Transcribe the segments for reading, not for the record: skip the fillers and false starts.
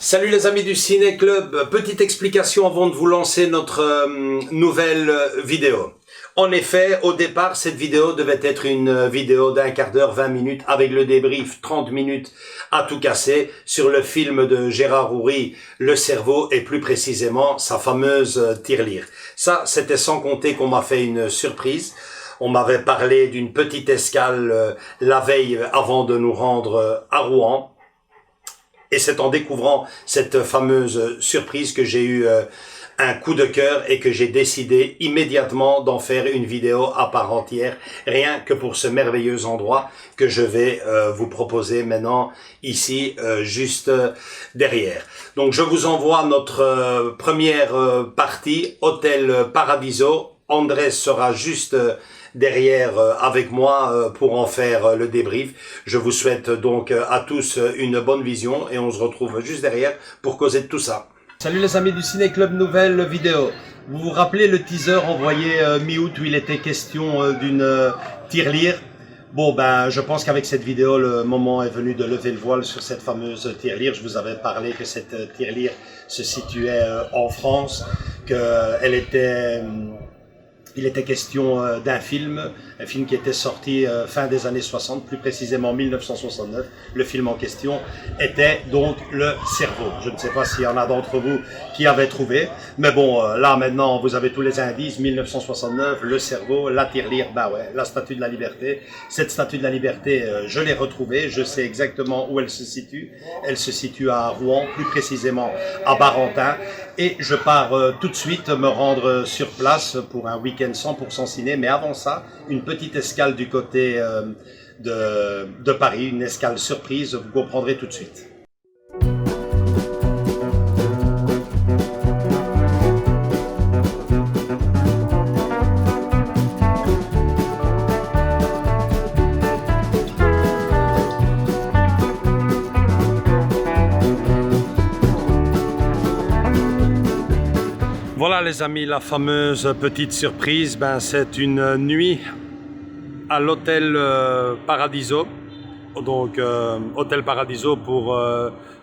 Salut les amis du Ciné Club, petite explication avant de vous lancer notre nouvelle vidéo. En effet, au départ, cette vidéo devait être une vidéo d'1 quart d'heure, 20 minutes, avec le débrief 30 minutes à tout casser sur le film de Gérard Houry, Le Cerveau, et plus précisément sa fameuse tirelire. Ça, c'était sans compter qu'on m'a fait une surprise. On m'avait parlé d'une petite escale la veille avant de nous rendre à Rouen. Et c'est en découvrant cette fameuse surprise que j'ai eu un coup de cœur et que j'ai décidé immédiatement d'en faire une vidéo à part entière, rien que pour ce merveilleux endroit que je vais vous proposer maintenant ici, juste derrière. Donc je vous envoie notre première partie, Hôtel Paradiso. Andrés sera juste derrière avec moi pour en faire le débrief. Je vous souhaite donc à tous une bonne vision et on se retrouve juste derrière pour causer de tout ça. Salut les amis du Ciné Club, nouvelle vidéo. Vous vous rappelez le teaser envoyé mi-août où il était question d'une tirelire? Bon ben je pense qu'avec cette vidéo le moment est venu de lever le voile sur cette fameuse tirelire. Je vous avais parlé que cette tirelire se situait en France, qu'elle était... Il était question d'un film, un film qui était sorti fin des années 60, plus précisément 1969. Le film en question était donc Le Cerveau. Je ne sais pas s'il y en a d'entre vous qui avaient trouvé, mais bon, là maintenant vous avez tous les indices, 1969, Le Cerveau, la tirelire, bah ouais, la Statue de la Liberté. Cette Statue de la Liberté, je l'ai retrouvée, je sais exactement où elle se situe. Elle se situe à Rouen, plus précisément à Barentin. Et je pars tout de suite me rendre sur place pour un week-end 100% ciné. Mais avant ça, une petite escale du côté de Paris, une escale surprise, vous comprendrez tout de suite. Voilà les amis, la fameuse petite surprise, ben, c'est une nuit à l'hôtel Paradiso. Donc hôtel Paradiso pour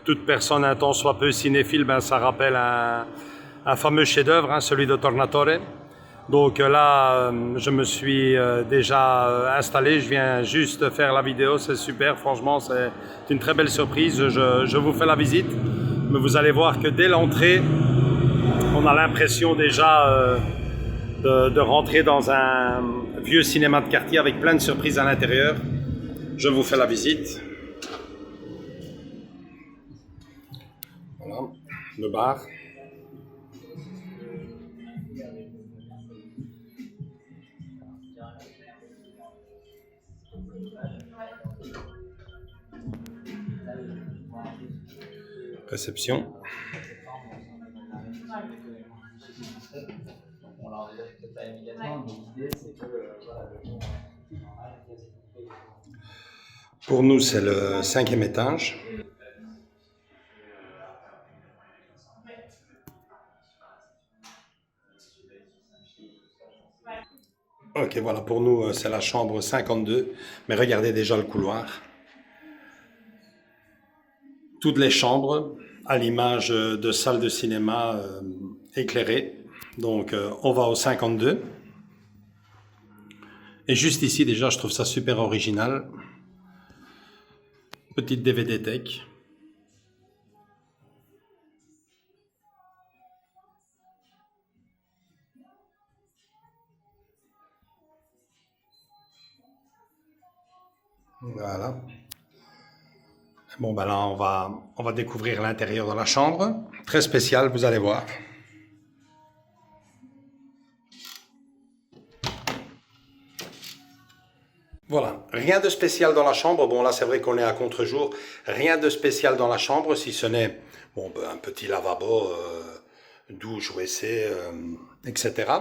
toute personne un tant soit peu cinéphile, ben, ça rappelle un fameux chef-d'œuvre, hein, celui de Tornatore. Donc là, je me suis déjà installé, je viens juste faire la vidéo, c'est super, franchement c'est une très belle surprise, je vous fais la visite. Mais vous allez voir que dès l'entrée, on a l'impression déjà de rentrer dans un vieux cinéma de quartier avec plein de surprises à l'intérieur. Je vous fais la visite. Voilà, le bar. Réception. Pour nous, c'est le 5e étage. Ok, voilà, pour nous, c'est la chambre 52. Mais regardez déjà le couloir. Toutes les chambres, à l'image de salles de cinéma éclairées. Donc, on va au 52. Et juste ici, déjà, je trouve ça super original. Petite DVD tech. Voilà. Bon, ben là, on va découvrir l'intérieur de la chambre. Très spécial, vous allez voir. Voilà, rien de spécial dans la chambre. Bon, là, c'est vrai qu'on est à contre-jour. Rien de spécial dans la chambre, si ce n'est bon, ben, un petit lavabo, douche, WC, etc.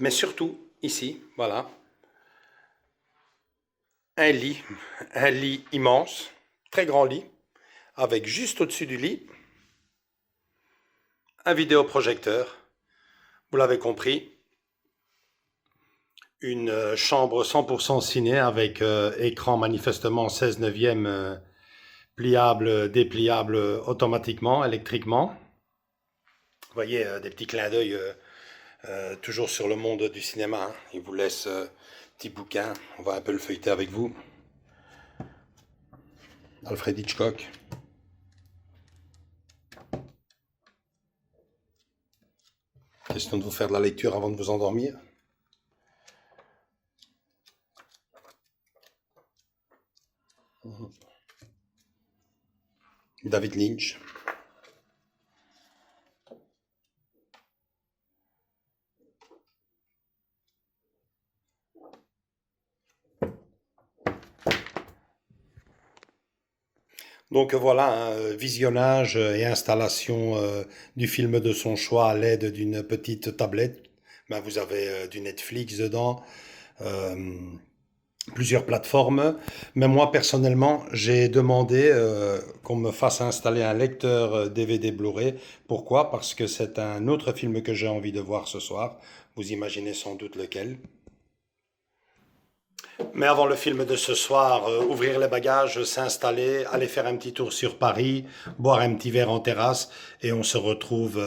Mais surtout, ici, voilà, un lit, un lit immense, très grand lit, avec juste au-dessus du lit, un vidéoprojecteur. Vous l'avez compris, une chambre 100% ciné avec écran manifestement 16 neuvième pliable, dépliable automatiquement, électriquement. Vous voyez, des petits clins d'œil toujours sur le monde du cinéma. Hein. Il vous laisse petit bouquin, on va un peu le feuilleter avec vous. Alfred Hitchcock. Question de vous faire de la lecture avant de vous endormir. David Lynch. Donc voilà, un visionnage et installation du film de son choix à l'aide d'une petite tablette. Ben, vous avez du Netflix dedans, euh, plusieurs plateformes. Mais moi, personnellement, j'ai demandé qu'on me fasse installer un lecteur DVD Blu-ray. Pourquoi? Parce que c'est un autre film que j'ai envie de voir ce soir. Vous imaginez sans doute lequel. Mais avant le film de ce soir, ouvrir les bagages, s'installer, aller faire un petit tour sur Paris, boire un petit verre en terrasse, et on se retrouve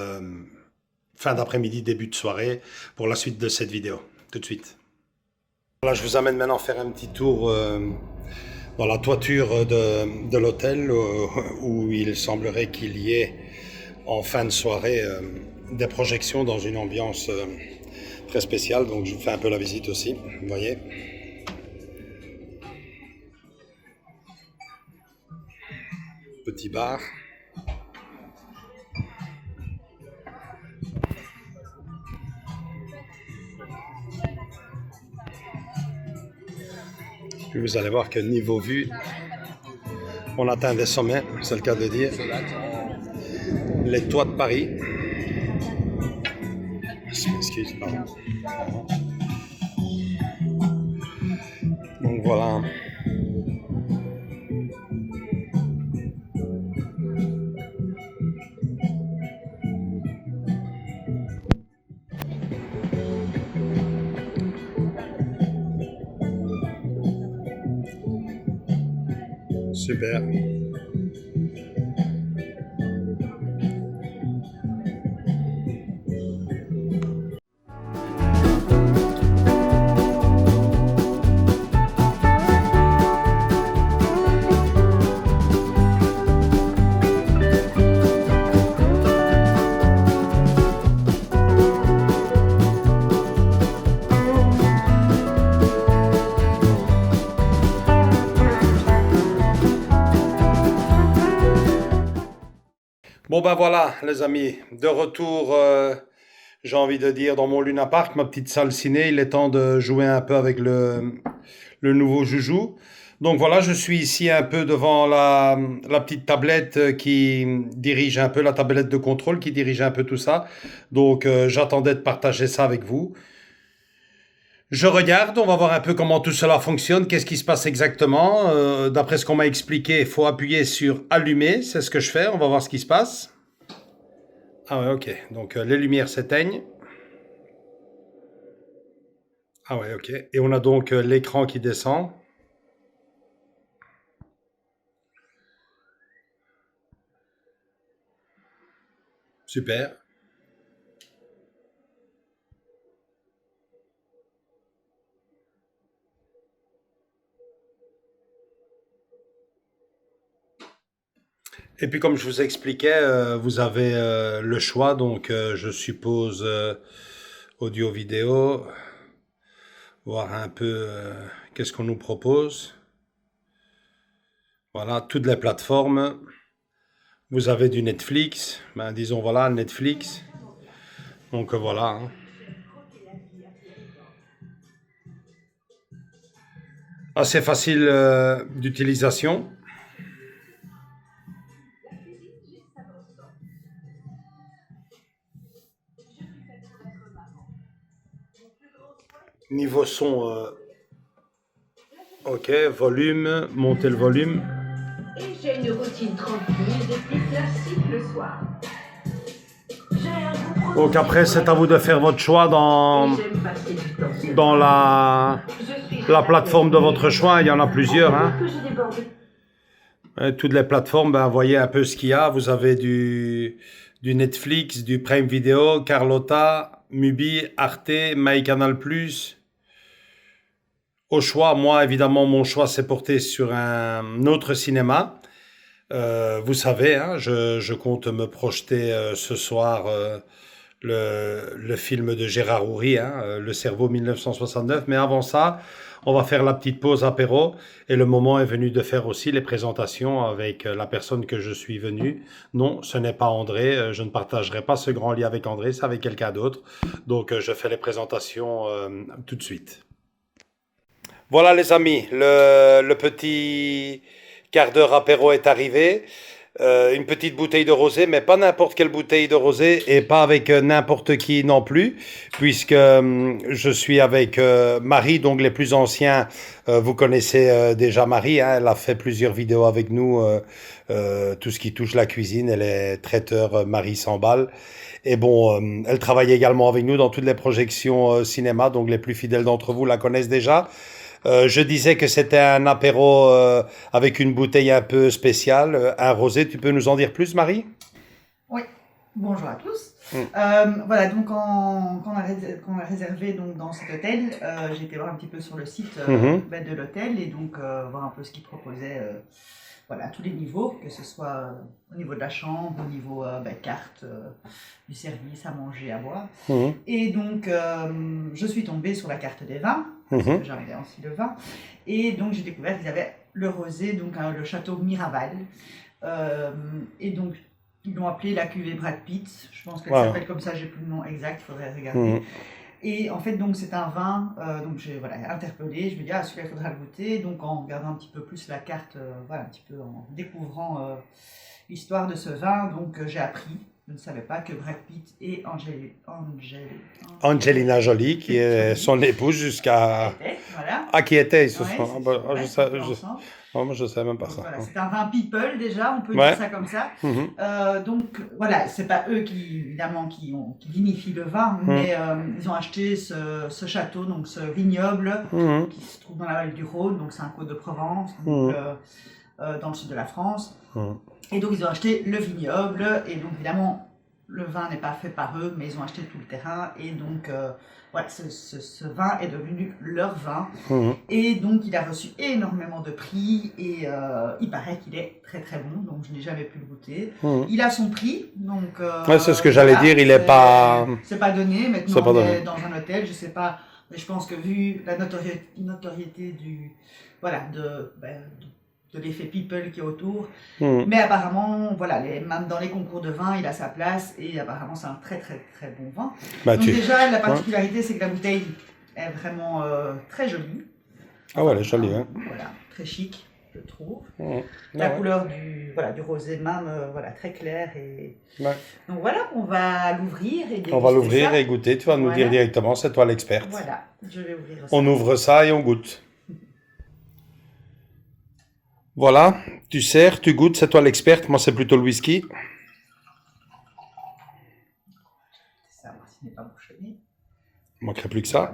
fin d'après-midi, début de soirée, pour la suite de cette vidéo. Tout de suite. Voilà, je vous amène maintenant faire un petit tour dans la toiture de l'hôtel, où il semblerait qu'il y ait en fin de soirée des projections dans une ambiance très spéciale. Donc je vous fais un peu la visite aussi, vous voyez. Petit bar. Puis vous allez voir que niveau vue, on atteint des sommets, c'est le cas de dire. Les toits de Paris. Excuse, pardon. Donc voilà. Super. Bon ben voilà les amis, de retour, j'ai envie de dire, dans mon Luna Park, ma petite salle ciné. Il est temps de jouer un peu avec le nouveau joujou. Donc voilà, je suis ici un peu devant la petite tablette qui dirige un peu, la tablette de contrôle qui dirige un peu tout ça. Donc j'attendais de partager ça avec vous. Je regarde, on va voir un peu comment tout cela fonctionne, qu'est-ce qui se passe exactement. D'après ce qu'on m'a expliqué, il faut appuyer sur allumer, c'est ce que je fais, on va voir ce qui se passe. Ah ouais, ok. Donc les lumières s'éteignent. Ah ouais, ok. Et on a donc l'écran qui descend. Super. Et puis comme je vous expliquais, vous avez le choix, donc je suppose audio-vidéo, voir un peu qu'est-ce qu'on nous propose. Voilà, toutes les plateformes. Vous avez du Netflix, ben, disons voilà, Netflix. Donc voilà. Hein. Assez facile d'utilisation. Niveau son, ok, volume, monter le volume. Et j'ai une routine tranquille des plus classiques le soir. Donc après, c'est à vous de faire votre choix dans la plateforme de votre choix. Il y en a plusieurs. Hein. Toutes les plateformes, ben, voyez un peu ce qu'il y a. Vous avez du Netflix, du Prime Video, Carlotta, Mubi, Arte, MyCanal+. Au choix, moi, évidemment, mon choix s'est porté sur un autre cinéma. Vous savez, hein, je compte me projeter ce soir le film de Gérard Houry, hein, Le Cerveau 1969. Mais avant ça, on va faire la petite pause apéro. Et le moment est venu de faire aussi les présentations avec la personne que je suis venu. Non, ce n'est pas André. Je ne partagerai pas ce grand lit avec André, c'est avec quelqu'un d'autre. Donc, je fais les présentations tout de suite. Voilà les amis, le petit quart d'heure apéro est arrivé. Une petite bouteille de rosé, mais pas n'importe quelle bouteille de rosé et pas avec n'importe qui non plus, puisque je suis avec Marie, donc les plus anciens, vous connaissez déjà Marie, hein, elle a fait plusieurs vidéos avec nous, tout ce qui touche la cuisine, elle est traiteur Marie Sambal. Et bon, elle travaille également avec nous dans toutes les projections cinéma, donc les plus fidèles d'entre vous la connaissent déjà. Je disais que c'était un apéro avec une bouteille un peu spéciale, un rosé. Tu peux nous en dire plus, Marie? Oui, bonjour à tous. Voilà, donc quand on a réservé donc, dans cet hôtel, j'ai été voir un petit peu sur le site de l'hôtel et donc voir un peu ce qu'ils proposaient voilà, à tous les niveaux, que ce soit au niveau de la chambre, au niveau carte, du service, à manger, à boire. Et donc, je suis tombée sur la carte des vins, parce que j'avais aussi le vin. Et donc, j'ai découvert qu'ils avaient le rosé, donc le château Miraval. Et donc, ils l'ont appelé la cuvée Brad Pitt. Je pense qu'elle s'appelle comme ça, j'ai plus le nom exact, il faudrait regarder. Et en fait, donc c'est un vin, donc j'ai interpellé, je me dis, ah celui-là, il faudra le goûter. Donc en regardant un petit peu plus la carte, voilà, un petit peu en découvrant l'histoire de ce vin, donc j'ai appris, je ne savais pas que Brad Pitt et Angelina Jolie, qui est son épouse jusqu'à... Voilà. Ah, qui était, ils se Ouais, sont... moi, je ne savais même pas ça. Voilà, c'est un vin people déjà, on peut dire ça comme ça. Donc voilà, c'est pas eux qui évidemment qui vinifient le vin, mais ils ont acheté ce château, donc ce vignoble qui se trouve dans la vallée du Rhône, donc c'est un Côte de Provence, donc, dans le sud de la France. Et donc ils ont acheté le vignoble et donc évidemment le vin n'est pas fait par eux, mais ils ont acheté tout le terrain et donc voilà, ce vin est devenu leur vin. Et donc il a reçu énormément de prix et il paraît qu'il est très très bon, donc je n'ai jamais pu le goûter. Il a son prix, donc c'est ce que j'allais dire, il est pas... C'est pas donné, maintenant on est dans un hôtel, je sais pas, mais je pense que vu la notoriété du... Voilà, de l'effet people qui est autour. Mais apparemment, voilà, même dans les concours de vin, il a sa place et apparemment c'est un très très très bon vin. Donc déjà, la particularité, c'est que la bouteille est vraiment très jolie. Ah ouais, elle est jolie, hein. Voilà, très chic, je trouve. La couleur du rosé même, voilà, très clair. Et... Donc voilà, on va l'ouvrir et déguster. On va l'ouvrir et goûter, tu vas nous dire directement, c'est toi l'experte. Voilà, je vais ouvrir ça. On ouvre ça et on goûte. Voilà, tu sers, tu goûtes, c'est toi l'experte, moi c'est plutôt le whisky. Ça, moi, s'il n'est pas bouchonné. Il manquerait plus que ça.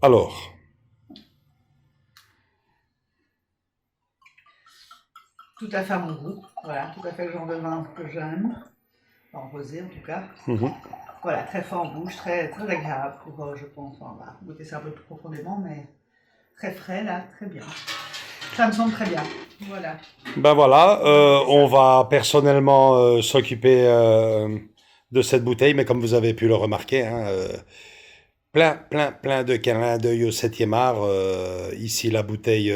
Alors. Tout à fait à mon goût, voilà, tout à fait le genre de vin que j'aime, en rosé en tout cas. Voilà, très fort en bouche, très, très agréable pour, je pense, on va goûter ça un peu plus profondément, mais très frais là, très bien. Ça me semble très bien, voilà. Ben voilà, on va personnellement s'occuper de cette bouteille, mais comme vous avez pu le remarquer, hein, plein de câlins d'œil au 7e art. Ici la bouteille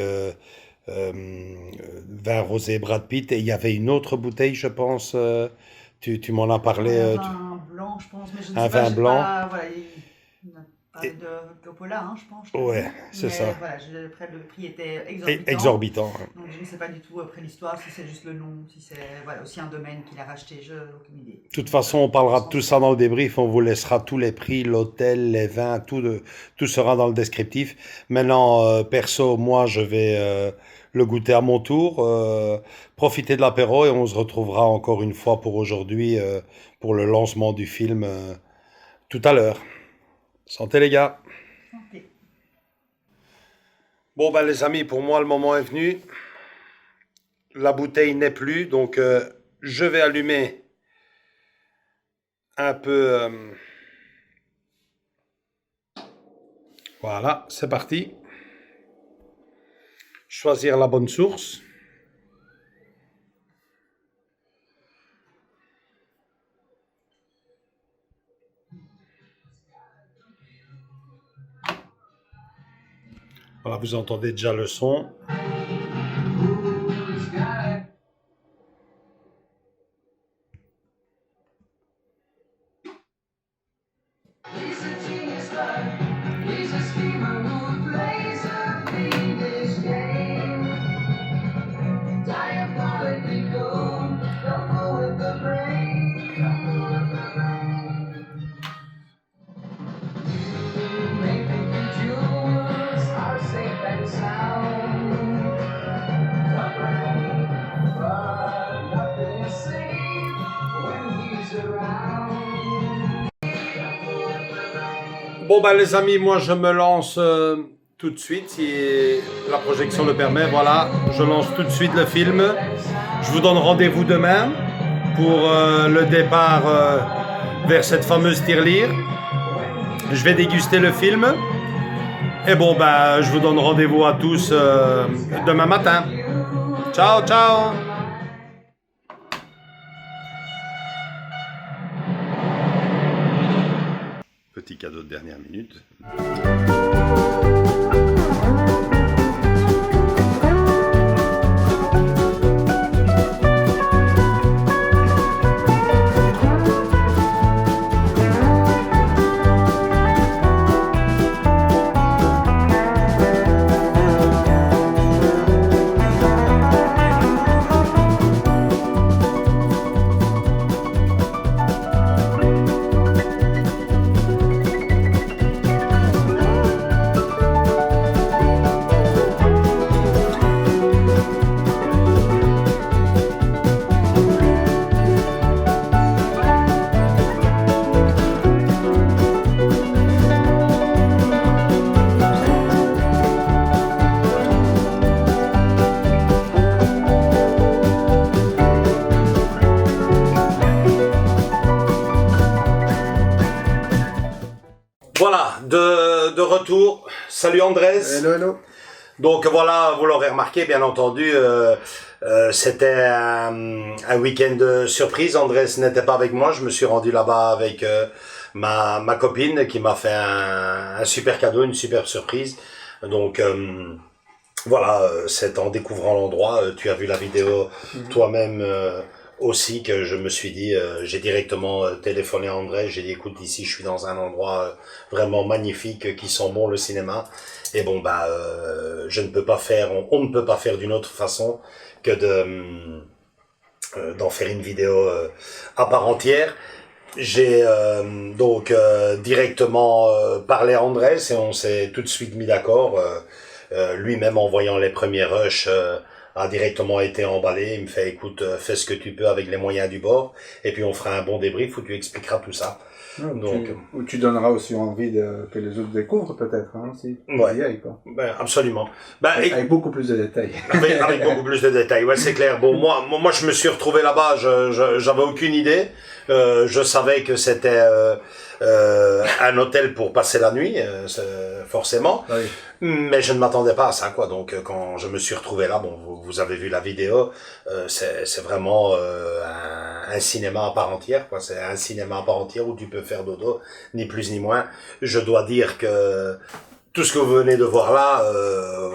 vin rosé Brad Pitt, et il y avait une autre bouteille, je pense, tu m'en as parlé. Un vin blanc, je pense, mais je ne sais un pas. Vin blanc. Voilà, de Coppola, hein, je pense. Ouais, c'est ça. Voilà, le prix était exorbitant. Exorbitant. Donc je ne sais pas du tout après l'histoire, si c'est juste le nom, si c'est voilà, aussi un domaine qu'il a racheté, je n'ai aucune idée. De toute façon, on parlera de tout ça dans le débrief. On vous laissera tous les prix, l'hôtel, les vins, tout sera dans le descriptif. Maintenant, perso, moi, je vais le goûter à mon tour. Profiter de l'apéro et on se retrouvera encore une fois pour aujourd'hui, pour le lancement du film tout à l'heure. Santé les gars. Santé. Bon ben les amis, pour moi le moment est venu. La bouteille n'est plus, donc je vais allumer un peu. Voilà, c'est parti. Choisir la bonne source. Voilà, vous entendez déjà le son. Bon ben les amis, moi je me lance tout de suite, si la projection le permet, voilà, je lance tout de suite le film. Je vous donne rendez-vous demain pour le départ vers cette fameuse tirelire. Je vais déguster le film. Et bon ben je vous donne rendez-vous à tous demain matin. Ciao, ciao! Petit cadeau de dernière minute. Voilà, de retour. Salut Andrés. Hello, hello. Donc voilà, vous l'aurez remarqué, bien entendu, c'était un week-end surprise. Andrés n'était pas avec moi, je me suis rendu là-bas avec ma copine qui m'a fait un super cadeau, une superbe surprise. Donc voilà, c'est en découvrant l'endroit, tu as vu la vidéo toi-même aussi que je me suis dit, j'ai directement téléphoné à André, j'ai dit écoute, ici je suis dans un endroit vraiment magnifique qui sent bon le cinéma, et bon bah je ne peux pas faire, on ne peut pas faire d'une autre façon que d'en faire une vidéo à part entière. J'ai donc directement parlé à Andrés et on s'est tout de suite mis d'accord, lui-même en voyant les premiers rushs a directement été emballé. Il me fait écoute, fais ce que tu peux avec les moyens du bord et puis on fera un bon débrief où tu expliqueras tout ça. Donc, où tu donneras aussi envie que les autres découvrent peut-être, hein, si ouais. y aille, quoi. Ben, absolument. Ben, avec beaucoup plus de détails. Avec beaucoup plus de détails, ouais, c'est clair. Bon, moi, je me suis retrouvé là-bas, j'avais aucune idée. Je savais que c'était un hôtel pour passer la nuit, forcément. Oui. Mais je ne m'attendais pas à ça, quoi. Donc, quand je me suis retrouvé là, bon, vous avez vu la vidéo, c'est vraiment un cinéma à part entière, quoi. C'est un cinéma à part entière où tu peux faire dodo, ni plus ni moins. Je dois dire que tout ce que vous venez de voir là,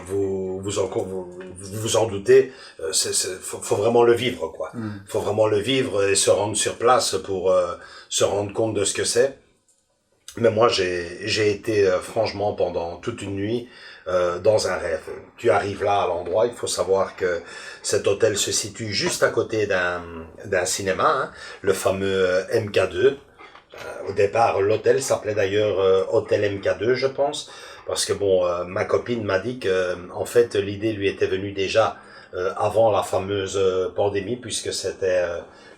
vous en doutez, faut vraiment le vivre, quoi. Faut vraiment le vivre et se rendre sur place pour se rendre compte de ce que c'est. Mais moi, j'ai été franchement pendant toute une nuit dans un rêve. Tu arrives là à l'endroit, il faut savoir que cet hôtel se situe juste à côté d'un cinéma, hein, le fameux MK2. Au départ, l'hôtel s'appelait d'ailleurs Hôtel MK2, je pense, parce que bon, ma copine m'a dit que en fait l'idée lui était venue déjà avant la fameuse pandémie, puisque c'était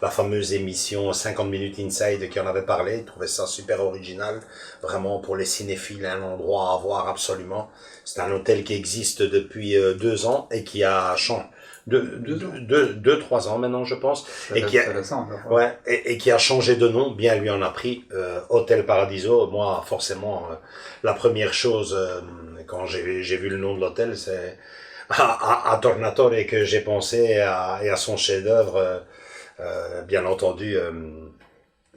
la fameuse émission 50 minutes inside qui en avait parlé. Il trouvait ça super original, vraiment pour les cinéphiles, un endroit à voir absolument. C'est un hôtel qui existe depuis 2 ans et qui a changé. 3 ans maintenant, je pense, et qui a, ouais, et qui a changé de nom, bien lui en a pris, Hôtel Paradiso. Moi, forcément, la première chose, quand j'ai vu le nom de l'hôtel, c'est à Tornatore que j'ai pensé et à son chef-d'œuvre, bien entendu,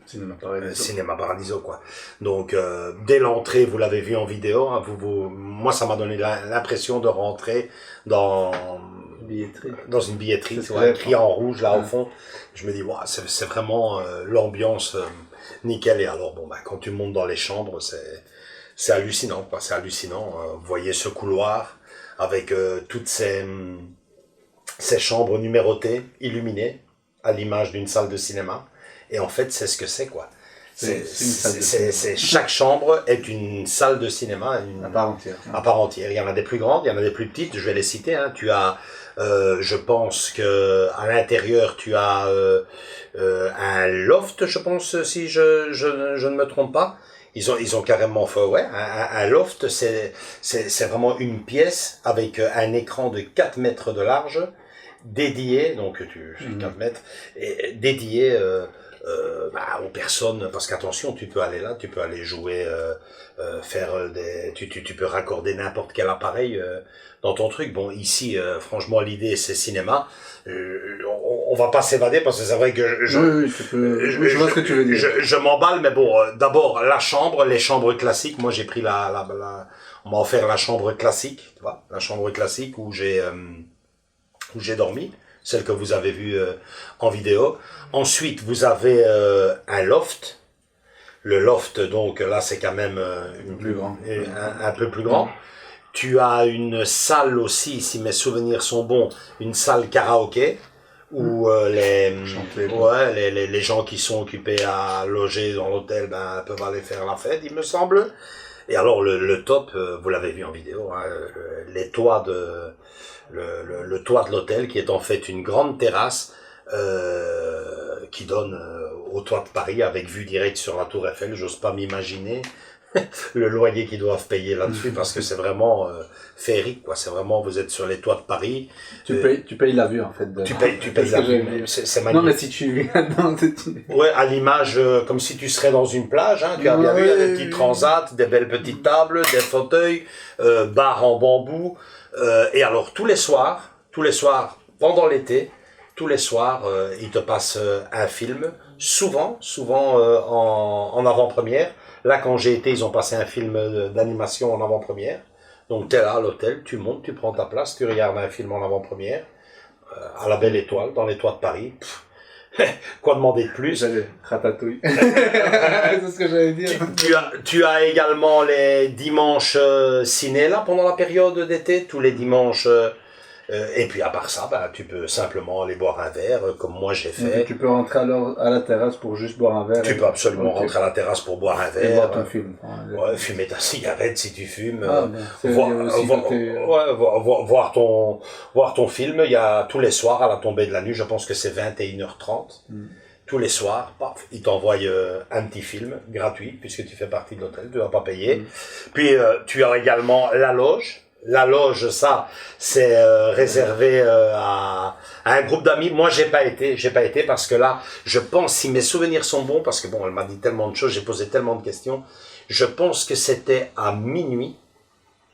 Cinéma Paradiso, quoi. Donc, dès l'entrée, vous l'avez vu en vidéo, hein, moi, ça m'a donné l'impression de rentrer dans une billetterie, tu vois, écrit en rouge là au fond. Je me dis, wow, c'est vraiment l'ambiance nickel. Et alors, bon, bah, quand tu montes dans les chambres, c'est hallucinant, quoi. C'est hallucinant. Vous voyez ce couloir avec toutes ces chambres numérotées, illuminées, à l'image d'une salle de cinéma. Et en fait, c'est ce que c'est, quoi. Chaque chambre est une salle de cinéma à part entière. À part entière. Il y en a des plus grandes, il y en a des plus petites. Je vais les citer. Hein. Tu as, je pense que à l'intérieur, tu as un loft, je pense, si je ne me trompe pas. Ils ont carrément fait, ouais, un loft. C'est vraiment une pièce avec un écran de 4 mètres de large, dédié, donc 4 mètres, et dédié aux personnes, parce qu'attention, tu peux aller là, tu peux aller jouer, faire tu peux raccorder n'importe quel appareil dans ton truc. Bon, ici, franchement, l'idée c'est cinéma. On va pas s'évader parce que c'est vrai que je vois ce que tu veux dire. Je m'emballe, mais bon, d'abord les chambres classiques. Moi, j'ai pris on m'a offert la chambre classique, tu vois, la chambre classique où j'ai dormi, celle que vous avez vue en vidéo. Ensuite, vous avez un loft. Le loft, donc là, c'est quand même un peu plus grand. Tu as une salle aussi, si mes souvenirs sont bons, une salle karaoké, où les gens qui sont occupés à loger dans l'hôtel peuvent aller faire la fête, il me semble. Et alors, le top, vous l'avez vu en vidéo, hein, les toits le toit de l'hôtel, qui est en fait une grande terrasse qui donne au toit de Paris avec vue directe sur la Tour Eiffel. J'ose pas m'imaginer le loyer qu'ils doivent payer là-dessus, parce que c'est vraiment féerique, quoi. C'est vraiment, vous êtes sur les toits de Paris. Tu payes la vue, en fait. Tu payes la vue. C'est magnifique. Non, mais si tu viens dans ouais, à l'image, comme si tu serais dans une plage, hein. Tu as bien vu, il y a des petits transats, des belles petites tables, des fauteuils, bar en bambou. Et alors, tous les soirs, pendant l'été, tous les soirs, ils te passent un film, souvent en avant-première. Là, quand j'ai été, ils ont passé un film d'animation en avant-première. Donc, tu es là à l'hôtel, tu montes, tu prends ta place, tu regardes un film en avant-première, à la Belle Étoile, dans les toits de Paris. Quoi demander de plus? Ratatouille. C'est ce que j'allais dire. Tu as également les dimanches ciné, là, pendant la période d'été, tous les dimanches. Et puis à part ça, tu peux simplement aller boire un verre, comme moi j'ai fait. Tu peux rentrer alors à la terrasse pour juste boire un verre. Tu peux absolument rentrer à la terrasse pour boire un verre. Et boire ton film. Ouais, fumer ta cigarette si tu fumes. Voir ton film. Il y a tous les soirs à la tombée de la nuit, je pense que c'est 21h30. Tous les soirs, paf, ils t'envoient un petit film gratuit, puisque tu fais partie de l'hôtel, tu ne vas pas payer. Puis tu as également la loge. La loge, ça, c'est réservé à un groupe d'amis. Moi, j'ai pas été parce que là, je pense, si mes souvenirs sont bons, parce que bon, elle m'a dit tellement de choses, j'ai posé tellement de questions, je pense que c'était à minuit.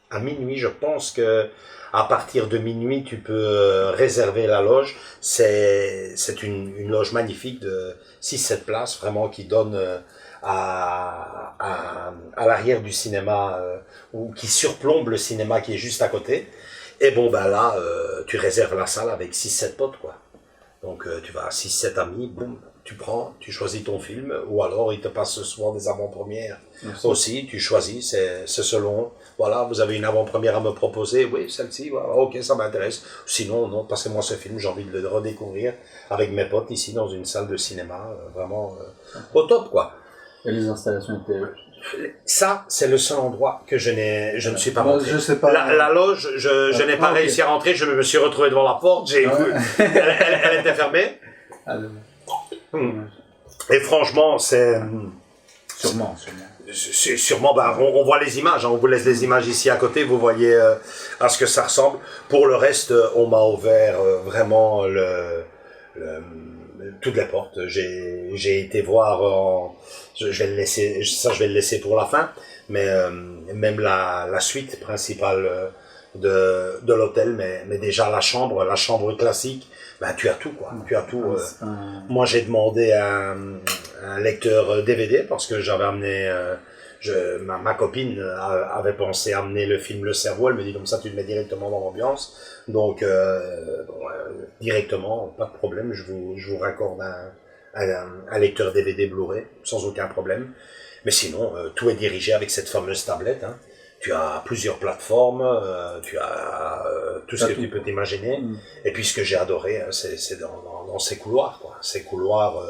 À minuit, je pense que à partir de minuit, tu peux réserver la loge. C'est une loge magnifique de 6-7 places, vraiment, qui donne à l'arrière du cinéma, ou qui surplombe le cinéma qui est juste à côté. Et bon, là, tu réserves la salle avec 6-7 potes, quoi. Donc, tu vas à 6-7 amis, boum, tu prends, tu choisis ton film, ou alors il te passe souvent des avant-premières aussi, tu choisis, c'est selon, voilà, vous avez une avant-première à me proposer, oui, celle-ci, voilà, ok, ça m'intéresse, sinon, non, passez-moi ce film, j'ai envie de le redécouvrir avec mes potes ici dans une salle de cinéma, vraiment au top, quoi. Et les installations étaient... Ça, c'est le seul endroit que je ne suis pas rentré. Je sais pas. La loge, je n'ai pas réussi à rentrer, je me suis retrouvé devant la porte, elle était fermée. Et franchement, c'est... Sûrement, ben, on voit les images, hein, on vous laisse les images ici à côté, vous voyez à ce que ça ressemble. Pour le reste, on m'a ouvert vraiment toutes les portes. J'ai été voir, je vais le laisser, ça je vais le laisser pour la fin, mais même la suite principale de l'hôtel, mais déjà la chambre classique, ben, tu as tout, quoi. Tu as tout. Moi, j'ai demandé un lecteur DVD parce que j'avais amené, ma copine avait pensé amener le film Le Cerveau. Elle me dit comme ça, tu le mets directement dans l'ambiance. Donc, directement, pas de problème. Je vous raccorde un lecteur DVD Blu-ray sans aucun problème. Mais sinon, tout est dirigé avec cette fameuse tablette, hein. Tu as plusieurs plateformes, tu as tout ce que tu peux t'imaginer. Et puis ce que j'ai adoré, c'est dans ces couloirs, quoi. Ces couloirs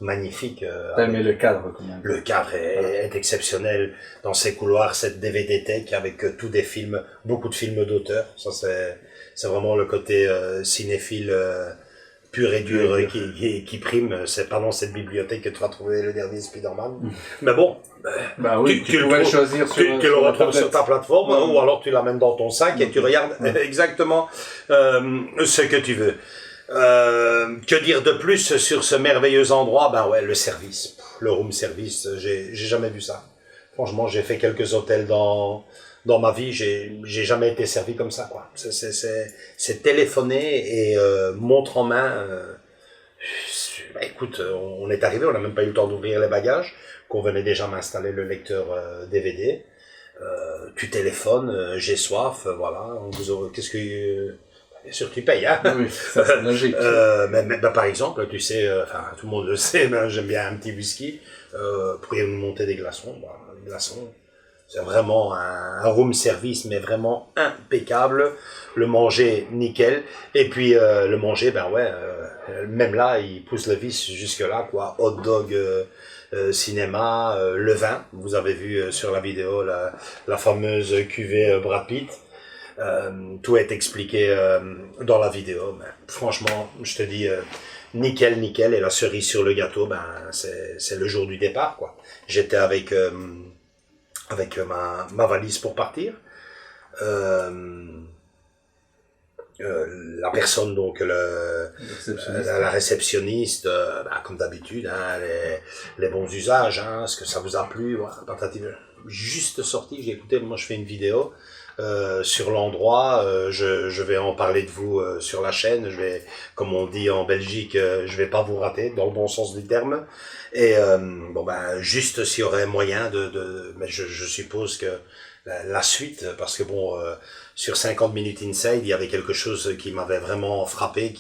magnifiques. T'as aimé le cadre, quand même. Le cadre est exceptionnel dans ces couloirs, cette DVD tech avec tous des films, beaucoup de films d'auteur. Ça, c'est vraiment le côté cinéphile pur et dur qui prime. C'est pas dans cette bibliothèque que tu vas trouver le dernier Spider-Man. Mais bon, bah oui, tu le choisir tu le retrouves sur ta plateforme, ou alors tu l'amènes dans ton sac et tu regardes exactement ce que tu veux. Que dire de plus sur ce merveilleux endroit? Ben ouais, le service, le room service, j'ai jamais vu ça. Franchement, j'ai fait quelques hôtels dans ma vie, j'ai jamais été servi comme ça, quoi. C'est téléphoner et montre en main. Ben écoute, on est arrivé, on n'a même pas eu le temps d'ouvrir les bagages, qu'on venait déjà m'installer le lecteur DVD. Tu téléphones, j'ai soif, voilà. Qu'est-ce que bien sûr, tu payes, hein. Oui, ça c'est logique. Mais par exemple, tu sais, enfin tout le monde le sait, mais j'aime bien un petit whisky. Pourriez-vous nous monter des glaçons? Les glaçons, c'est vraiment un room service, mais vraiment impeccable. Le manger, nickel. Et puis le manger, ben ouais, même là, il pousse le vice jusque là, quoi. Hot dog, cinéma, le vin. Vous avez vu sur la vidéo la fameuse cuvée Brad Pitt. Tout est expliqué dans la vidéo. Ben, franchement, je te dis, nickel. Et la cerise sur le gâteau, ben c'est le jour du départ, quoi. J'étais avec ma valise pour partir. La personne, donc la réceptionniste, ben, comme d'habitude, hein, les bons usages, hein, ce que ça vous a plu, voilà, juste sorti, j'ai écouté, moi je fais une vidéo sur l'endroit, je vais en parler de vous sur la chaîne, je vais, comme on dit en Belgique, je vais pas vous rater, dans le bon sens du terme, et bon ben juste s'il y aurait moyen mais je suppose que la suite, parce que bon, sur 50 minutes inside, il y avait quelque chose qui m'avait vraiment frappé,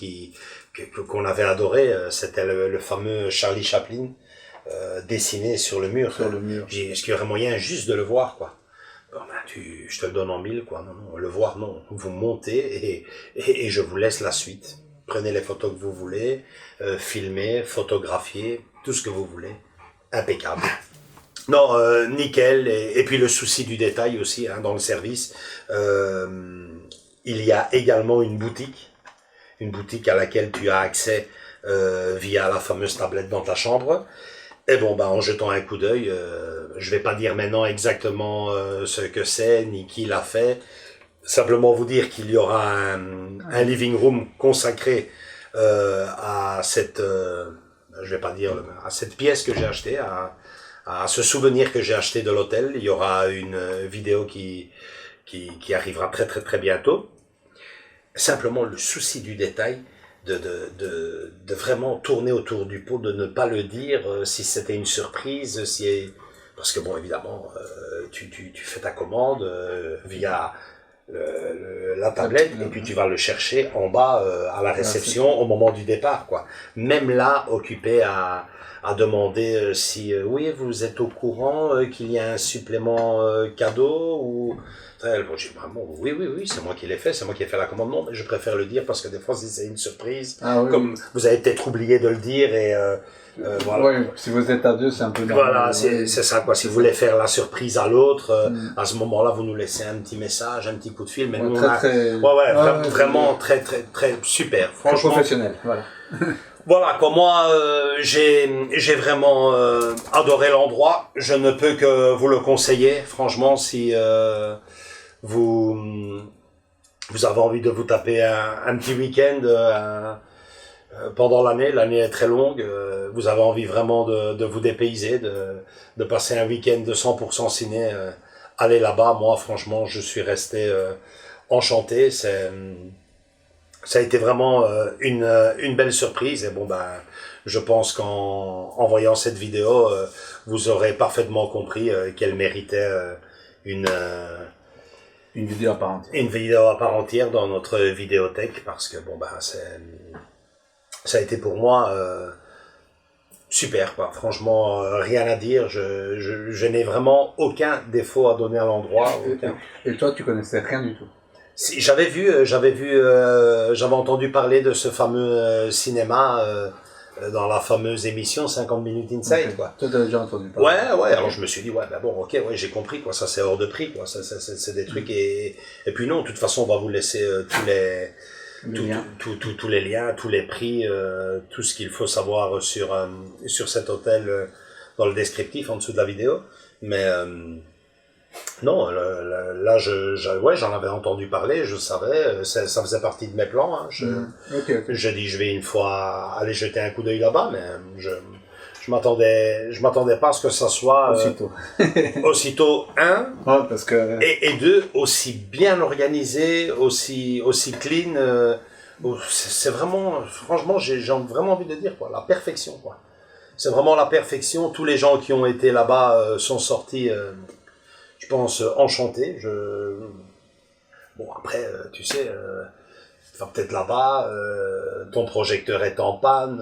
qu'on avait adoré, c'était le fameux Charlie Chaplin, dessiné sur le mur. Sur le mur. Est-ce qu'il y aurait moyen juste de le voir, quoi? Bon, ben, je te le donne en 1000, quoi. Non, le voir, non. Vous montez et je vous laisse la suite. Prenez les photos que vous voulez, filmez, photographiez, tout ce que vous voulez. Impeccable. Non, nickel. Et puis le souci du détail aussi, hein, dans le service. Il y a également une boutique à laquelle tu as accès via la fameuse tablette dans ta chambre. Et bon, bah, en jetant un coup d'œil, je vais pas dire maintenant exactement ce que c'est, ni qui l'a fait. Simplement vous dire qu'il y aura un living room consacré à cette, je vais pas dire, à cette pièce que j'ai achetée, à ce souvenir que j'ai acheté de l'hôtel. Il y aura une vidéo qui arrivera très bientôt. Simplement le souci du détail, de vraiment tourner autour du pot, de ne pas le dire si c'était une surprise, parce que bon, évidemment, tu fais ta commande via la tablette et puis tu vas le chercher en bas à la réception au moment du départ, quoi. Même là, occupé à demander si oui, vous êtes au courant qu'il y a un supplément cadeau ou... Bon, j'ai dit, bon, oui, c'est moi qui l'ai fait, c'est moi qui ai fait la commande. Non, mais je préfère le dire parce que des fois, c'est une surprise. Comme vous avez peut-être oublié de le dire et voilà. Oui, si vous êtes à deux, c'est un peu normal. Voilà, c'est ça, quoi. Si vous voulez faire la surprise à l'autre, à ce moment-là, vous nous laissez un petit message, un petit coup de fil. Mais nous, vraiment très super. Franchement, professionnel, voilà. Voilà, comme moi, j'ai vraiment adoré l'endroit. Je ne peux que vous le conseiller. Franchement, si vous avez envie de vous taper un petit week-end pendant l'année est très longue, vous avez envie vraiment de vous dépayser, de passer un week-end de 100% ciné, allez là-bas. Moi, franchement, je suis resté enchanté. Ça a été vraiment une belle surprise. Et bon, ben, je pense qu'en voyant cette vidéo, vous aurez parfaitement compris qu'elle méritait une vidéo à part entière. Une vidéo à part entière dans notre vidéothèque, parce que bon, ben, ça a été pour moi super, quoi. Franchement, rien à dire. Je n'ai vraiment aucun défaut à donner à l'endroit. Et toi, tu connaissais rien du tout? Si, j'avais entendu parler de ce fameux cinéma dans la fameuse émission 50 minutes inside, okay. Quoi. Toi, t'avais déjà entendu parler? Ouais. Alors je me suis dit, ouais, ben bon, ok, ouais, j'ai compris, quoi. Ça, c'est hors de prix, quoi. C'est des trucs et puis non, de toute façon, on va vous laisser tous les liens, tous les prix, tout ce qu'il faut savoir sur cet hôtel dans le descriptif en dessous de la vidéo. Mais non, là, j'en avais entendu parler, je savais, ça faisait partie de mes plans. Hein. Je dis, je vais une fois aller jeter un coup d'œil là-bas, mais je m'attendais pas à ce que ça soit aussitôt parce que et deux, aussi bien organisé, aussi clean. C'est vraiment, franchement, j'ai vraiment envie de dire, quoi, la perfection, quoi. C'est vraiment la perfection. Tous les gens qui ont été là-bas sont sortis, je pense, enchantés. Bon, après, tu sais, peut-être là-bas, ton projecteur est en panne.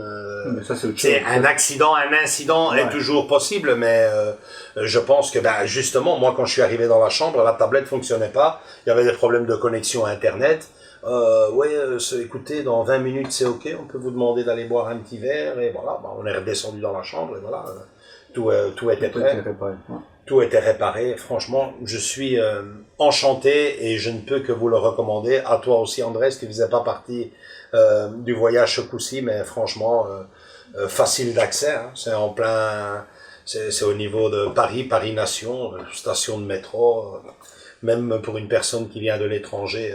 Mais ça, c'est autre chose. Un incident ouais. est toujours possible, mais je pense que, ben, justement, moi, quand je suis arrivé dans la chambre, la tablette fonctionnait pas. Il y avait des problèmes de connexion à Internet. Écoutez, dans 20 minutes, c'est ok. On peut vous demander d'aller boire un petit verre. Et voilà, ben, on est redescendu dans la chambre et voilà, tout était prêt. Tout était réparé. Franchement, je suis enchanté et je ne peux que vous le recommander. À toi aussi, Andrés, qui ne faisait pas partie du voyage ce coup-ci, mais franchement, facile d'accès. Hein. C'est en plein... C'est au niveau de Paris Nation, station de métro. Même pour une personne qui vient de l'étranger,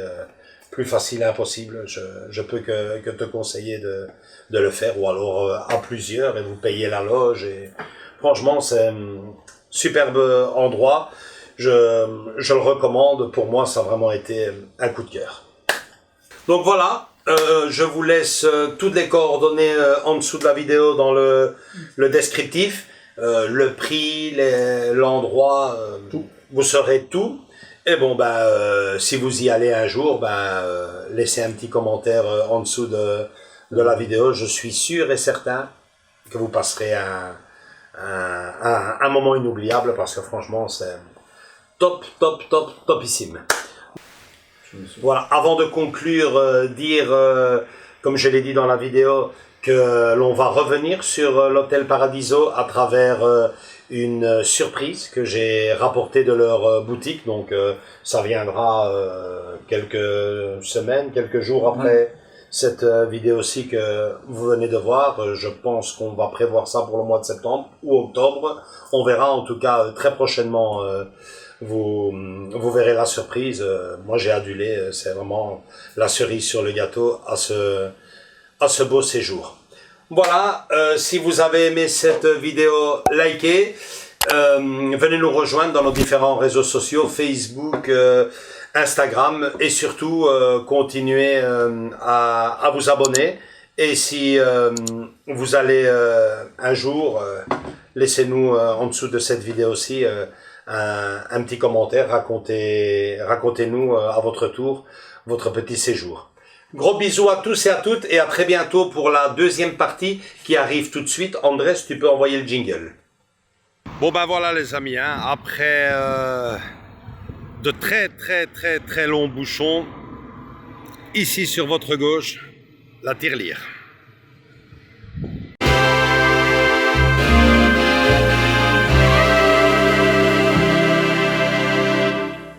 plus facile impossible. Je peux que te conseiller de le faire, ou alors à plusieurs, et vous payez la loge. Et franchement, c'est... superbe endroit, je le recommande. Pour moi, ça a vraiment été un coup de cœur. Donc voilà, je vous laisse toutes les coordonnées en dessous de la vidéo dans le descriptif, le prix, l'endroit, vous saurez tout. Et bon, ben, si vous y allez un jour, ben, laissez un petit commentaire en dessous de la vidéo. Je suis sûr et certain que vous passerez un moment inoubliable, parce que franchement c'est topissime. Voilà, avant de conclure, dire comme je l'ai dit dans la vidéo, que l'on va revenir sur l'hôtel Paradiso à travers une surprise que j'ai rapportée de leur boutique. Donc ça viendra quelques semaines, quelques jours après cette vidéo-ci que vous venez de voir. Je pense qu'on va prévoir ça pour le mois de septembre ou octobre. On verra, en tout cas très prochainement. Vous verrez la surprise. Moi j'ai adulé, c'est vraiment la cerise sur le gâteau à ce beau séjour. Voilà, si vous avez aimé cette vidéo, likez. Venez nous rejoindre dans nos différents réseaux sociaux, Facebook, Instagram, et surtout continuez à vous abonner. Et si vous allez un jour, laissez-nous en dessous de cette vidéo aussi un petit commentaire, racontez-nous à votre tour votre petit séjour. Gros bisous à tous et à toutes et à très bientôt pour la deuxième partie qui arrive tout de suite. Andrés, tu peux envoyer le jingle. Bon ben voilà les amis, hein, après de très longs bouchons, ici sur votre gauche, la tirelire.